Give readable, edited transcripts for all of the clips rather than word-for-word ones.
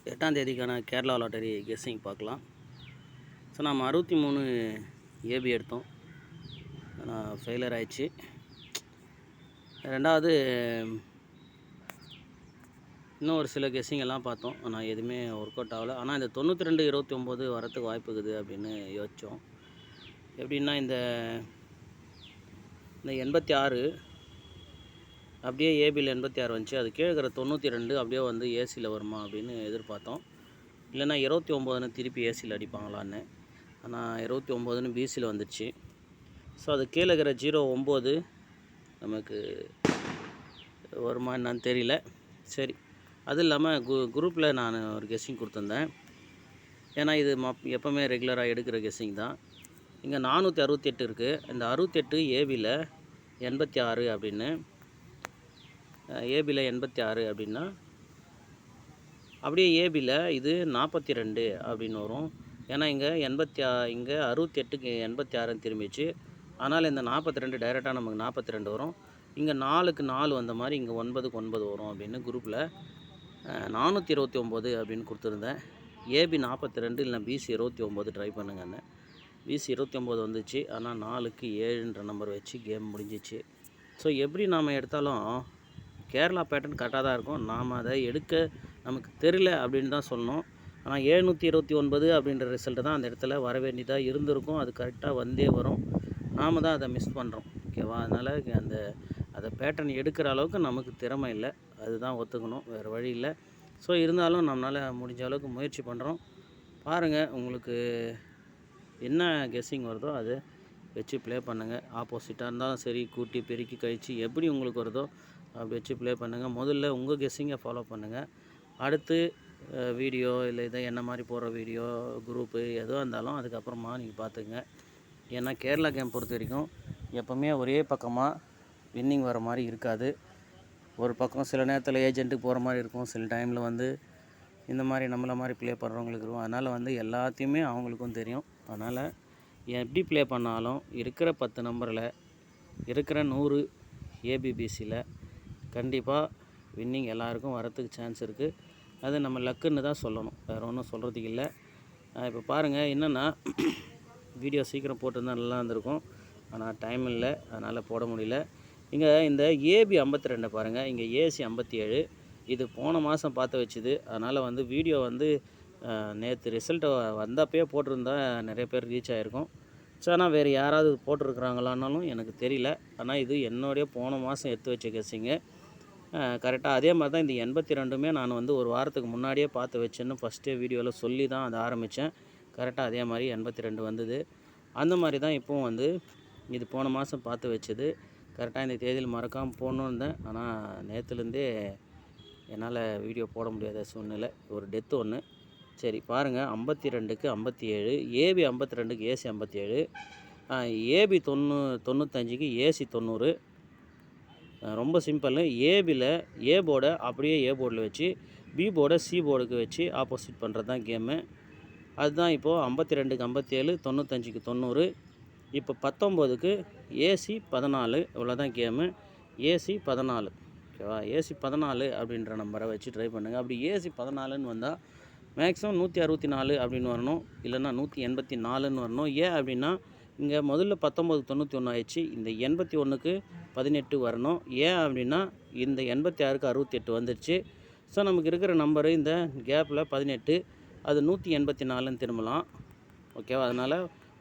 8ஆம் தேதிக்கான Kerala lottery guessing பார்க்கலாம். So நம்ம 63 ஏபி எடுத்தோம். நான் ஃபெயிலியர் ஆயிடுச்சு. ரெண்டாவது இன்னும் ஒரு சில கெஸ்ஸிங் எல்லாம் பார்த்தோம். ஆனால் எதுவுமே ஒர்க் அவுட் ஆகலை. ஆனால் இந்த 92-29 வரத்துக்கு வாய்ப்பு இருக்குது அப்படின்னு யோசித்தோம். எப்படின்னா இந்த 86 அப்படியே ஏபியில் 86 வந்துச்சு. அது கீழே இருக்கிற 92 அப்படியே வந்து ஏசியில் வருமா அப்படின்னு எதிர்பார்த்தோம். இல்லைன்னா 29ன்னு திருப்பி ஏசியில் அடிப்பாங்களான்னு. ஆனால் 29ன்னு பிசியில் வந்துடுச்சு. ஸோ அது கீழே இருக்கிற 09 நமக்கு வருமா என்னான்னு தெரியல. சரி, அது இல்லாமல் குரூப்பில் நான் ஒரு கெஸ்ஸிங் கொடுத்துருந்தேன். ஏன்னா இது எப்போவுமே ரெகுலராக எடுக்கிற கெஸ்ஸிங் தான். இங்கே 468 இருக்குது. இந்த 68 ஏபியில் 86 அப்படின்னு, ஏபியில் 86 அப்படின்னா அப்படியே ஏபியில் இது 42 அப்படின்னு வரும். ஏன்னா இங்கே 68க்கு 86ன்னு திரும்பிச்சு. ஆனால் இந்த 42 டைரெக்டாக நமக்கு 42 வரும். இங்கே 4க்கு 4 வந்த மாதிரி இங்கே 9க்கு 9 வரும் அப்படின்னு குரூப்பில் 429 அப்படின்னு கொடுத்துருந்தேன். ஏபி 42 இல்லை பிசி 29 ட்ரை பண்ணுங்கன்னு. பிசி 29 வந்துச்சு. ஆனால் 4க்கு 7ன்ற நம்பர் வச்சு கேம் முடிஞ்சிச்சு. ஸோ எப்படி நாம் எடுத்தாலும் கேரளா பேட்டர்ன் கரெக்டாக தான் இருக்கும். நாம் அதை எடுக்க நமக்கு தெரியல அப்படின்னு தான் சொல்லணும். ஆனால் 729 அப்படின்ற ரிசல்ட்டு தான் அந்த இடத்துல வர வேண்டியதாக இருந்திருக்கும். அது கரெக்டாக வந்தே வரும். நாம் தான் அதை மிஸ் பண்ணுறோம். ஓகேவா? அதனால் அதை பேட்டர்ன் எடுக்கிற அளவுக்கு நமக்கு திறமை இல்லை. அதுதான் ஒத்துக்கணும், வேறு வழி இல்லை. ஸோ இருந்தாலும் நம்மளால் முடிஞ்ச அளவுக்கு முயற்சி பண்ணுறோம். பாருங்கள், உங்களுக்கு என்ன கெஸ்ஸிங் வருதோ அதை வச்சு ப்ளே பண்ணுங்கள். ஆப்போசிட்டாக இருந்தாலும் சரி, கூட்டி பெருக்கி கழித்து எப்படி உங்களுக்கு வருதோ அப்படி வச்சு ப்ளே பண்ணுங்கள். முதல்ல உங்கள் கெஸ்ஸிங்கை ஃபாலோ பண்ணுங்கள். அடுத்து வீடியோ இல்லை இதை என்ன மாதிரி போடுற வீடியோ குரூப்பு எதுவாக இருந்தாலும் அதுக்கப்புறமா நீங்கள் பார்த்துங்க. ஏன்னா கேரளா கேம் பொறுத்த வரைக்கும் எப்போவுமே ஒரே பக்கமாக வின்னிங் வர மாதிரி இருக்காது. ஒரு பக்கம் சில நேரத்தில் ஏஜென்ட்டுக்கு போகிற மாதிரி இருக்கும். சில டைமில் வந்து இந்த மாதிரி நம்மளை மாதிரி ப்ளே பண்ணுறவங்களுக்கு இருக்கும். அதனால் வந்து எல்லாத்தையுமே அவங்களுக்கும் தெரியும். அதனால் எப்படி ப்ளே பண்ணாலும் இருக்கிற 10 நம்பரில் இருக்கிற 100 ஏபிபிசியில் கண்டிப்பாக வின்னிங் எல்லாருக்கும் வரத்துக்கு சான்ஸ் இருக்குது. அது நம்ம லக்குன்னு தான் சொல்லணும், வேறு ஒன்றும் சொல்கிறதுக்கு இல்லை. இப்போ பாருங்கள், என்னென்னா வீடியோ சீக்கிரம் போட்டிருந்தா நல்லா இருந்திருக்கும். ஆனால் டைம் இல்லை, அதனால் போட முடியல. இங்கே இந்த ஏபி 52 பாருங்கள், இங்கே ஏசி 57. இது போன மாதம் பார்த்து வச்சுது. அதனால் வந்து வீடியோ வந்து நேற்று ரிசல்ட்டு வந்தப்பயே போட்டிருந்தா நிறைய பேர் ரீச் ஆகிருக்கும். ஸோ ஆனால் வேறு யாராவது போட்டிருக்குறாங்களான்னாலும் எனக்கு தெரியல. ஆனால் இது என்னுடைய போன மாதம் எடுத்து வச்ச கெஸ்ஸிங்கு கரெக்டாக அதே மாதிரி தான். இந்த 82மே நான் வந்து ஒரு வாரத்துக்கு முன்னாடியே பார்த்து வச்சேன்னு ஃபஸ்ட்டே வீடியோவில் சொல்லி தான் அதை ஆரம்பித்தேன். கரெக்டாக அதே மாதிரி 82 வந்தது. அந்த மாதிரி தான் இப்போவும் வந்து இது போன மாதம் பார்த்து வச்சது. கரெக்டாக இந்த தேதியில் மறக்காமல் போடணுன்னு இருந்தேன். ஆனால் நேற்றுலேருந்தே என்னால் வீடியோ போட முடியாத சூழ்நிலை, ஒரு டெத்து ஒன்று. சரி பாருங்கள், 52க்கு 57, ஏபி 52க்கு ஏசி 57, ஏபி 95க்கு ஏசி 90. ரொம்ப சிம்பிள். ஏபியில் ஏ போர்டை அப்படியே ஏ போர்டில் வச்சு பி போர்டை சி போர்டுக்கு வச்சு ஆப்போசிட் பண்ணுறது தான் கேமு. அதுதான் இப்போது 52க்கு 57, 95க்கு 90. இப்போ 19க்கு ஏசி 14. இவ்வளோதான் கேமு. ஏசி 14. ஓகேவா? ஏசி 14 அப்படின்ற நம்பரை வச்சு ட்ரை பண்ணுங்கள். அப்படி ஏசி 14ன்னு வந்தால் மேக்ஸிமம் 164 அப்படின்னு வரணும், இல்லைன்னா 184ன்னு வரணும். ஏன் அப்படின்னா இங்கே முதல்ல 1991 ஆயிடுச்சு. இந்த 81க்கு 18 வரணும். ஏன் அப்படின்னா இந்த 86க்கு 68 வந்துடுச்சு. ஸோ நமக்கு இருக்கிற நம்பரு இந்த கேப்பில் 18, அது 184ன்னு திரும்பலாம். ஓகேவா? அதனால்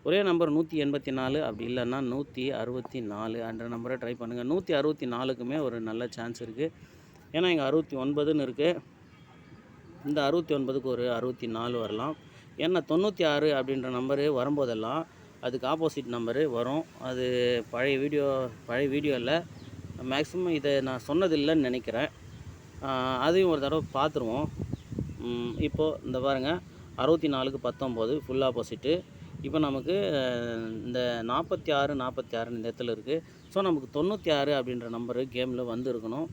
ஒரே நம்பர் 184, அப்படி இல்லைன்னா 164 என்ற நம்பரை ட்ரை பண்ணுங்கள். 164க்குமே ஒரு நல்ல சான்ஸ் இருக்குது. ஏன்னா இங்கே 69ன்னு இருக்குது. இந்த 69க்கு ஒரு 64 வரலாம். ஏன்னா 96 அப்படின்ற நம்பரு வரும்போதெல்லாம் அதுக்கு ஆப்போசிட் நம்பரு வரும். அது பழைய வீடியோ இல்லை, மேக்ஸிமம் இதை நான் சொன்னதில்லைன்னு நினைக்கிறேன். அதையும் ஒரு தடவை பார்த்துருவோம். இப்போது இந்த பாருங்கள், 64க்கு 19 ஃபுல் ஆப்போசிட்டு. இப்போ நமக்கு இந்த 46 இந்த இடத்துல இருக்குது. ஸோ நமக்கு 96 அப்படின்ற நம்பரு கேமில் வந்து இருக்கணும்.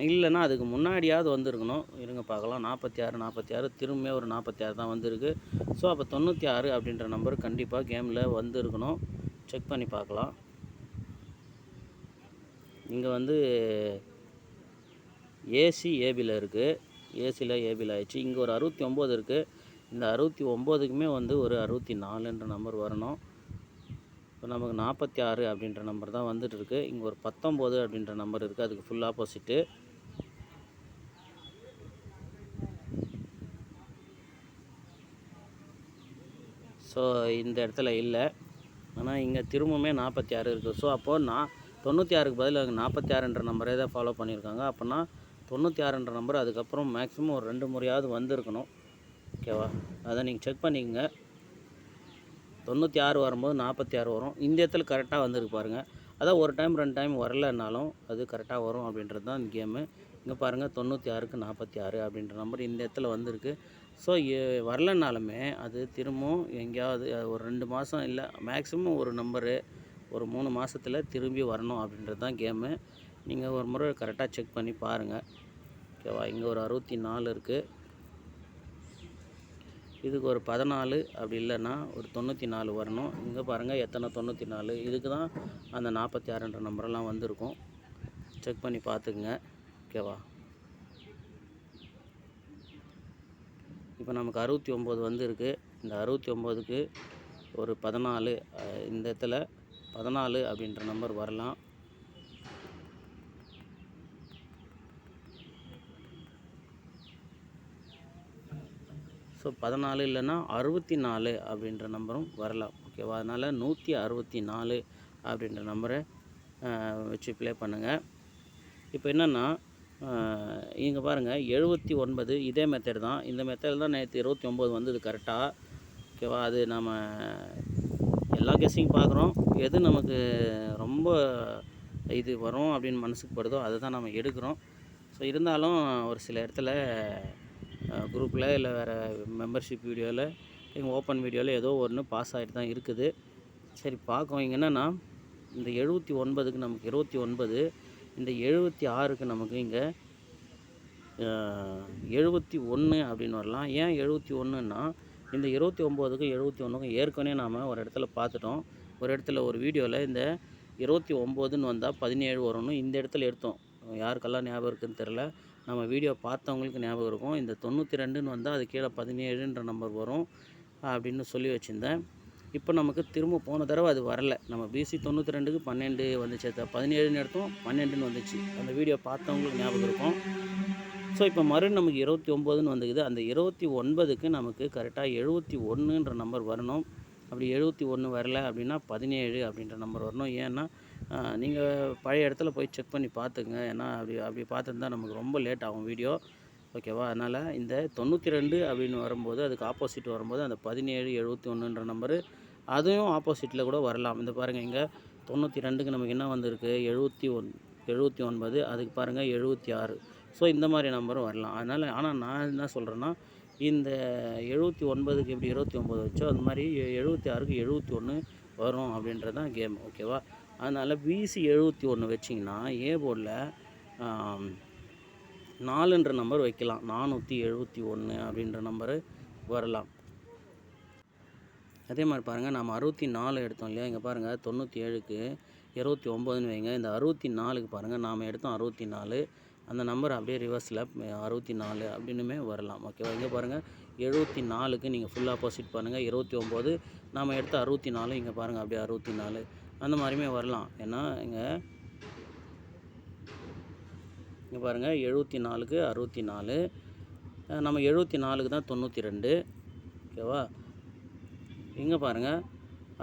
இல்லைன்னா அதுக்கு முன்னாடியாவது வந்துருக்கணும். இருங்க பார்க்கலாம். 46 திரும்ப ஒரு 46 தான் வந்திருக்கு. ஸோ அப்போ 96 அப்படின்ற நம்பர் கண்டிப்பாக கேமில் வந்து இருக்கணும். செக் பண்ணி பார்க்கலாம். இங்கே வந்து ஏசி ஏபியில் இருக்குது, ஏசியில் ஏபியில் ஆயிடுச்சு. இங்கே ஒரு 69 இருக்குது. இந்த 69க்குமே வந்து ஒரு 64ன்ற நம்பர் வரணும். இப்போ நமக்கு 46 அப்படின்ற நம்பர் தான் வந்துட்டு இருக்கு. இங்கே ஒரு 19 அப்படின்ற நம்பர் இருக்குது, அதுக்கு ஃபுல் ஆப்போசிட்டு. ஸோ இந்த இடத்துல இல்லை, ஆனால் இங்கே திரும்பவுமே 46 இருக்குது. ஸோ அப்போது 96க்கு பதில் 46ன்ற நம்பரே தான் ஃபாலோ பண்ணியிருக்காங்க. அப்போனா 96ன்ற நம்பர் அதுக்கப்புறம் மேக்ஸிமம் ஒரு 2 முறையாவது வந்திருக்கணும். ஓகேவா, அதை நீங்கள் செக் பண்ணிக்கங்க. 96 வரும்போது 46 வரும். இந்த இடத்துல கரெக்டாக வந்துருக்கு பாருங்கள். அதான் ஒரு டைம் 2 டைம் வரலைன்னாலும் அது கரெக்டாக வரும் அப்படின்றது தான் இந்த கேமு. இங்கே பாருங்கள் 96க்கு 46 அப்படின்ற நம்பர் இந்த இடத்துல வந்திருக்கு. ஸோ வரலைனாலுமே அது திரும்பவும் எங்கேயாவது ஒரு 2 மாதம் இல்லை மேக்ஸிமம் ஒரு நம்பரு ஒரு 3 மாதத்தில் திரும்பி வரணும் அப்படின்றது தான் கேமு. நீங்கள் ஒரு முறை கரெக்டாக செக் பண்ணி பாருங்கள். ஓகேவா, இங்கே ஒரு 64 இருக்குது, இதுக்கு ஒரு 14 அப்படி இல்லைன்னா ஒரு 94 வரணும். இங்கே பாருங்கள் எத்தனை 94, இதுக்கு தான் அந்த 46ன்ற நம்பரெல்லாம் வந்திருக்கும். செக் பண்ணி பார்த்துக்குங்க. ஓகேவா, இப்போ நமக்கு 69 வந்துருக்கு. இந்த 69க்கு ஒரு 14, இந்த இடத்துல 14 அப்படின்ற நம்பர் வரலாம். ஸோ 14 இல்லைன்னா 64 அப்படின்ற நம்பரும் வரலாம். ஓகேவா, அதனால் 164 அப்படின்ற நம்பரை வச்சு ப்ளே பண்ணுங்கள். இப்போ என்னென்னா இங்கே பாருங்கள் 79 இதே மெத்தட் தான். இந்த மெத்தட் தான் நேற்று 29 வந்தது கரெக்டாக. ஓகேவா, அது நம்ம எல்லா கெஸ்ஸிங் பார்க்குறோம், எது நமக்கு ரொம்ப இது வரும் அப்படின்னு மனசுக்கு படுதோ அதை தான் நம்ம எடுக்கிறோம். ஸோ இருந்தாலும் ஒரு சில இடத்துல குரூப்பில் இல்லை வேறு மெம்பர்ஷிப் வீடியோவில் எங்கள் ஓப்பன் வீடியோவில் ஏதோ ஒன்று பாஸ் ஆகிட்டு தான் இருக்குது. சரி பார்க்கும். இங்கே என்னென்னா இந்த 79க்கு நமக்கு 29, இந்த 76க்கு நமக்கு இங்கே 71 அப்படின்னு வரலாம். ஏன் 71ன்னா இந்த 29க்கும் 71க்கும் ஏற்கனவே நாம் ஒரு இடத்துல பார்த்துட்டோம். ஒரு இடத்துல ஒரு வீடியோவில் இந்த 29ன்னு வந்தால் 17 வரும்னு இந்த இடத்துல எடுத்தோம். யாருக்கெல்லாம் ஞாபகம் இருக்குதுன்னு தெரில, நம்ம வீடியோ பார்த்தவங்களுக்கு ஞாபகம் இருக்கும். இந்த 92ன்னு வந்தால் அது கீழே 17ன்ற நம்பர் வரும் அப்படின்னு சொல்லி வச்சுருந்தேன். இப்போ நமக்கு திரும்ப போன தடவை அது வரலை. நம்ம பிசி 92க்கு 12 வந்துச்சு, 17ன்னு எடுத்தோம், 12ன்னு வந்துச்சு. அந்த வீடியோ பார்த்தவங்களுக்கு ஞாபகம் இருக்கும். ஸோ இப்போ மறுபடியும் நமக்கு 29ன்னு வந்துக்குது. அந்த 29க்கு நமக்கு கரெக்டாக 71ன்ற நம்பர் வரணும். அப்படி 71 வரல அப்படின்னா 17 அப்படின்ற நம்பர் வரணும். ஏன்னா நீங்கள் பழைய இடத்துல போய் செக் பண்ணி பார்த்துங்க. ஏன்னா அப்படி பார்த்துருந்தா நமக்கு ரொம்ப லேட் ஆகும் வீடியோ. ஓகேவா, அதனால் இந்த 92 அப்படின்னு வரும்போது அதுக்கு ஆப்போசிட் வரும்போது அந்த 17 71ன்ற நம்பரு அதுவும் ஆப்போசிட்டில் கூட வரலாம். இந்த பாருங்கள், இங்கே 92க்கு நமக்கு என்ன வந்திருக்கு 79, அதுக்கு பாருங்கள் 76. ஸோ இந்த மாதிரி நம்பரும் வரலாம். ஆனால் நான் என்ன சொல்கிறேன்னா, இந்த 79க்கு எப்படி 29 வச்சோ அது மாதிரி 76க்கு 71 வரும் அப்படின்றது தான் கேம். ஓகேவா, அதனால் பிசி 71 வச்சிங்கன்னா ஏ போர்டில் 4ன்ற நம்பர் வைக்கலாம். 471 அப்படின்ற நம்பரு வரலாம். அதே மாதிரி பாருங்கள், நம்ம 64 எடுத்தோம் இல்லையா, இங்கே பாருங்கள் 97க்கு 29ன்னு வைங்க. இந்த 64க்கு பாருங்கள் நாம் எடுத்தோம் 64, அந்த நம்பர் அப்படியே ரிவர்ஸில் 64 அப்படின்னுமே வரலாம். ஓகேவா, இங்கே பாருங்கள் 74க்கு நீங்கள் ஃபுல் ஆப்போசிட் பண்ணுங்கள். 29 நாம் எடுத்த 64, இங்கே பாருங்கள் அப்படியே 64 அந்த மாதிரியுமே வரலாம். ஏன்னா இங்கே பாருங்கள் 74க்கு 64, நம்ம 74க்கு தான் 92. ஓகேவா, இங்கே பாருங்கள்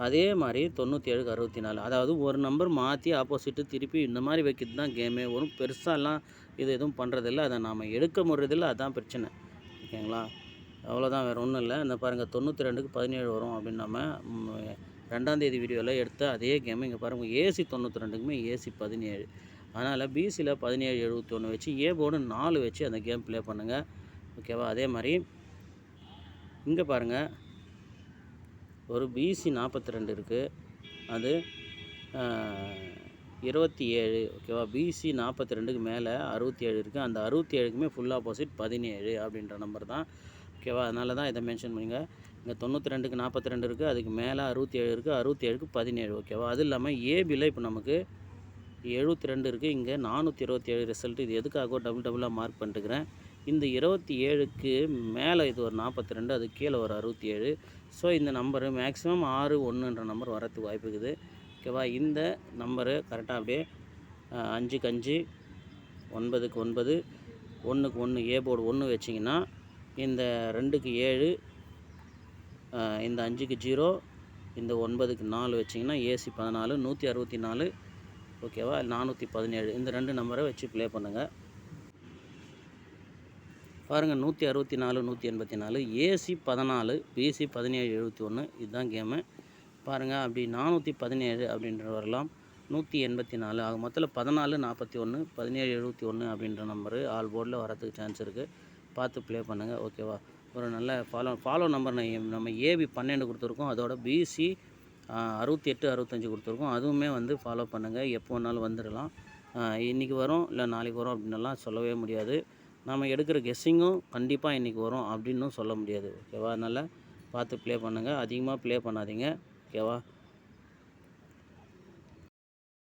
அதே மாதிரி 97க்கு 64. அதாவது ஒரு நம்பர் மாற்றி ஆப்போசிட்டு திருப்பி இந்த மாதிரி வைக்கிறது தான் கேமே. ஒரு பெருசாலாம் இது எதுவும் பண்ணுறதில்ல. அதை நாம் எடுக்க முடியறதில்ல, அதுதான் பிரச்சனை. ஓகேங்களா, அவ்வளோதான், வேறு ஒன்றும் இல்லை. இந்த பாருங்கள் 92க்கு 17 வரும் அப்படின்னு நம்ம 2ஆம் தேதி வீடியோவில் எடுத்த அதே கேமு இங்கே பாருங்கள். ஏசி 92க்குமே ஏசி 17. அதனால் பிசியில் 17 71 வச்சு ஏ போர்டு 4 வச்சு அந்த கேம் ப்ளே பண்ணுங்கள். ஓகேவா, அதே மாதிரி இங்கே பாருங்கள் ஒரு பிசி 42 இருக்குது, அது 27. ஓகேவா, பிசி 42க்கு மேலே 67 இருக்குது. அந்த 67க்குமே ஃபுல் ஆப்போசிட் 17 அப்படின்ற நம்பர் தான். ஓகேவா, அதனால தான் இதை மென்ஷன் பண்ணிங்க. இங்கே 92க்கு 42 இருக்குது, அதுக்கு மேலே 67 இருக்குது, 67க்கு 17. ஓகேவா, அது இல்லாமல் ஏபியில் இப்போ நமக்கு 72 இருக்குது. இங்கே 427 ரிசல்ட்டு. இது எதுக்காகவோ டபுளாக மார்க் பண்ணிட்டுக்கிறேன். இந்த 27க்கு மேலே இது ஒரு 42, அது கீழே ஒரு 67. ஸோ இந்த நம்பரு மேக்ஸிமம் 6, 1ன்ற நம்பர் வரத்துக்கு வாய்ப்பு இருக்குது. ஓகேவா? இந்த நம்பரு கரெக்டாக அப்படியே 5க்கு 5, 9க்கு 9, 1க்கு 1, ஏ போர்டு 1 வச்சிங்கன்னா, இந்த 2க்கு 7, இந்த 5க்கு 0, இந்த 9க்கு 4 வச்சிங்கன்னா ஏசி 14, 164. ஓகேவா? 417 இந்த 2 நம்பரை வச்சு ப்ளே பண்ணுங்கள். பாருங்கள், 164, 184, ஏசி 14, பிசி 1771. இதுதான் கேமு. பாருங்கள், அப்படி 417 அப்படின்ற வரலாம். 184 ஆக மொத்தத்தில் 14, 41, 1771 அப்படின்ற நம்பரு ஆல் போர்டில் வரத்துக்கு சான்ஸ் இருக்குது. பார்த்து ப்ளே பண்ணுங்கள். ஓகேவா? ஒரு நல்ல ஃபாலோ நம்பர் நம்ம ஏபி 12 கொடுத்துருக்கோம். அதோட பிசி 68, 65 கொடுத்துருக்கோம். அதுவுமே வந்து ஃபாலோ பண்ணுங்கள். எப்போ வேணாலும் வந்துடலாம். இன்றைக்கி வரும் இல்லை நாளைக்கு வரும் அப்படின்னலாம் சொல்லவே முடியாது. நம்ம எடுக்கிற கெஸ்ஸிங்கும் கண்டிப்பாக இன்றைக்கி வரும் அப்படின்னும் சொல்ல முடியாது. ஓகேவா? அதனால் பார்த்து ப்ளே பண்ணுங்கள். அதிகமாக ப்ளே பண்ணாதீங்க. ஓகேவா?